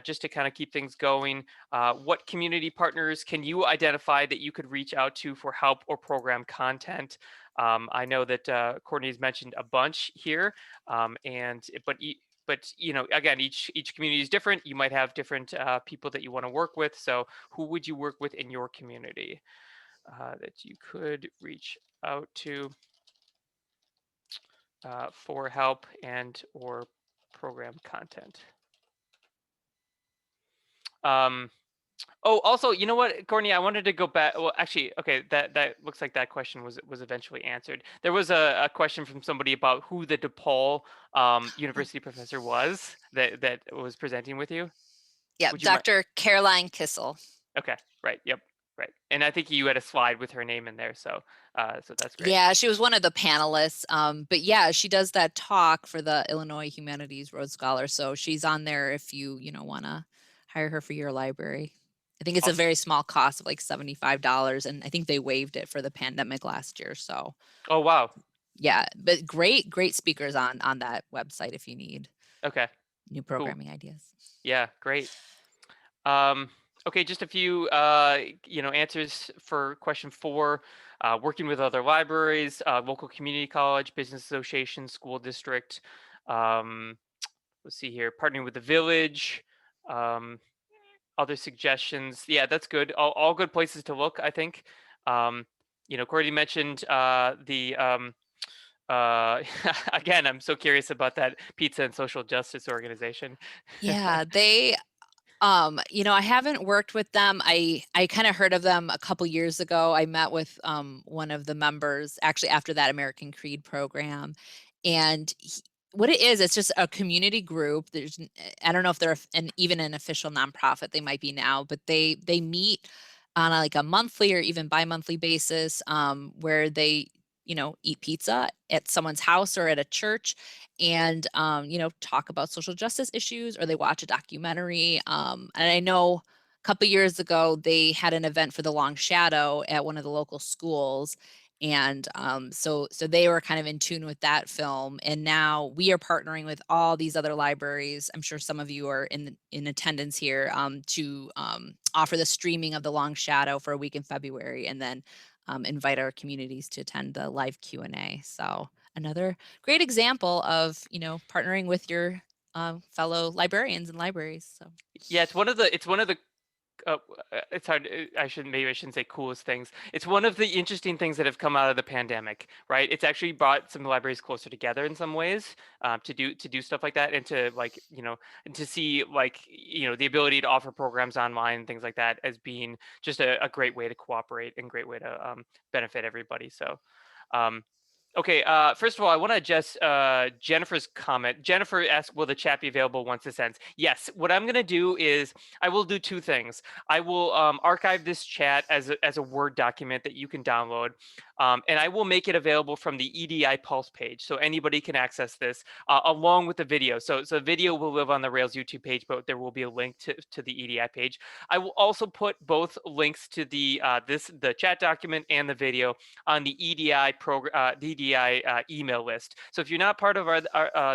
Speaker 1: just to kind of keep things going. What community partners can you identify that you could reach out to for help or program content? I know that Courtney's mentioned a bunch here, but again, each community is different. You might have different people that you want to work with. So who would you work with in your community that you could reach out to for help and or program content? Um, oh, also, you know what, Courtney, I wanted to go back. Well, actually, okay, that looks like that question was eventually answered. There was a question from somebody about who the DePaul
Speaker 2: Oh,
Speaker 1: university professor was that was presenting with you.
Speaker 2: yeah,
Speaker 1: Would you mind?
Speaker 2: Dr. Caroline Kissel.
Speaker 1: Okay, right, yep, right. And I think you had a slide with her name in there, so so that's great.
Speaker 2: Yeah, she was one of the panelists. But yeah, she does that talk for the Illinois Humanities Rhodes Scholar. So she's on there if you want to hire her for your library. I think it's a
Speaker 1: Awesome.
Speaker 2: very small cost of like $75, and I think they waived it for the pandemic last year. So
Speaker 1: Oh, wow.
Speaker 2: yeah, but great speakers on that website if you need
Speaker 1: Okay,
Speaker 2: new
Speaker 1: cool.
Speaker 2: programming ideas.
Speaker 1: Yeah, great. Okay, just a few, answers for question 4. Working with other libraries, local community college, business association, school district. Um, let's see here, partnering with the village. Um, Other suggestions. Yeah, that's good. All good places to look, I think. Courtney mentioned the again, I'm so curious about that pizza and social justice organization.
Speaker 2: Yeah, they I haven't worked with them. I kind of heard of them a couple years ago. I met with one of the members actually after that American Creed program, and what it is, it's just a community group. I don't know if they're even an official nonprofit. They might be now, but they meet on like a monthly or even bi-monthly basis, where they eat pizza at someone's house or at a church, and talk about social justice issues, or they watch a documentary. And I know a couple years ago they had an event for the Long Shadow at one of the local schools, and so they were kind of in tune with that film. And now we are partnering with all these other libraries. I'm sure some of you are in attendance here, to offer the streaming of the Long Shadow for a week in February, and then invite our communities to attend the live Q&A. So another great example of partnering with your fellow librarians and libraries. So
Speaker 1: Yeah, it's one of the uh, it's hard. I shouldn't say coolest things. It's one of the interesting things that have come out of the pandemic, right? It's actually brought some libraries closer together in some ways, to do stuff like that, and to and to see the ability to offer programs online and things like that as being just a great way to cooperate and great way to benefit everybody. So, um, okay, first of all, I want to address Jennifer's comment. Jennifer asked, will the chat be available once this ends? Yes. What I'm going to do is I will do 2 things. I will archive this chat as a Word document that you can download, and I will make it available from the EDI Pulse page, so anybody can access this along with the video. So the video will live on the Rails YouTube page, but there will be a link to the EDI page. I will also put both links to the chat document and the video on the EDI program, the EDI email list. So if you're not part of our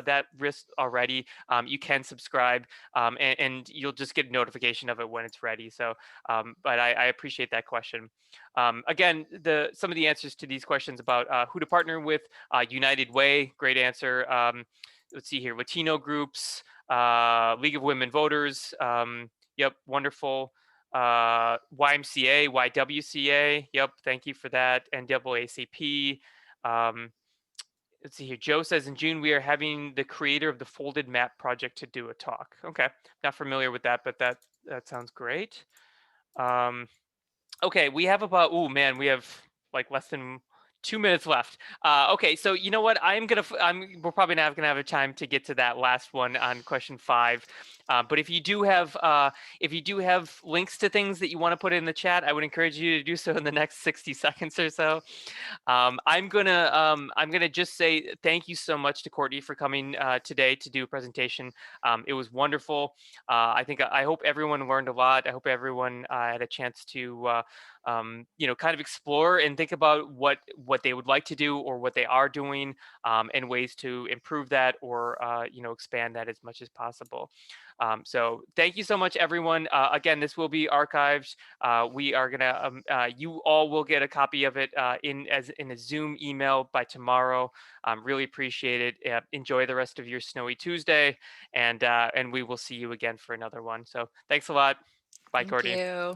Speaker 1: that list already, you can subscribe, and you'll just get a notification of it when it's ready. So, but I appreciate that question. Again, some of the answers to these questions about who to partner with: United Way, great answer. Let's see here, Latino groups, League of Women Voters. Yep, wonderful. YMCA, YWCA. Yep, thank you for that. NAACP. Um, let's see here. Joe says in June we are having the creator of the Folded Map project to do a talk. Okay, not familiar with that, but that sounds great. Okay, we have about, oh man, we have like less than 2 minutes left. Okay, so you know what? We're probably not gonna have a time to get to that last one on question 5. But if you do have links to things that you want to put in the chat, I would encourage you to do so in the next 60 seconds or so. I'm gonna just say thank you so much to Courtney for coming today to do a presentation. It was wonderful. I hope everyone learned a lot. I hope everyone had a chance to kind of explore and think about what they would like to do or what they are doing, and ways to improve that or expand that as much as possible. So thank you so much, everyone. Again, this will be archived. We are gonna, you all will get a copy of it in a Zoom email by tomorrow. Really appreciate it. Enjoy the rest of your snowy Tuesday, and we will see you again for another one. So thanks a lot. Bye,
Speaker 2: thank
Speaker 1: Courtney.
Speaker 2: you.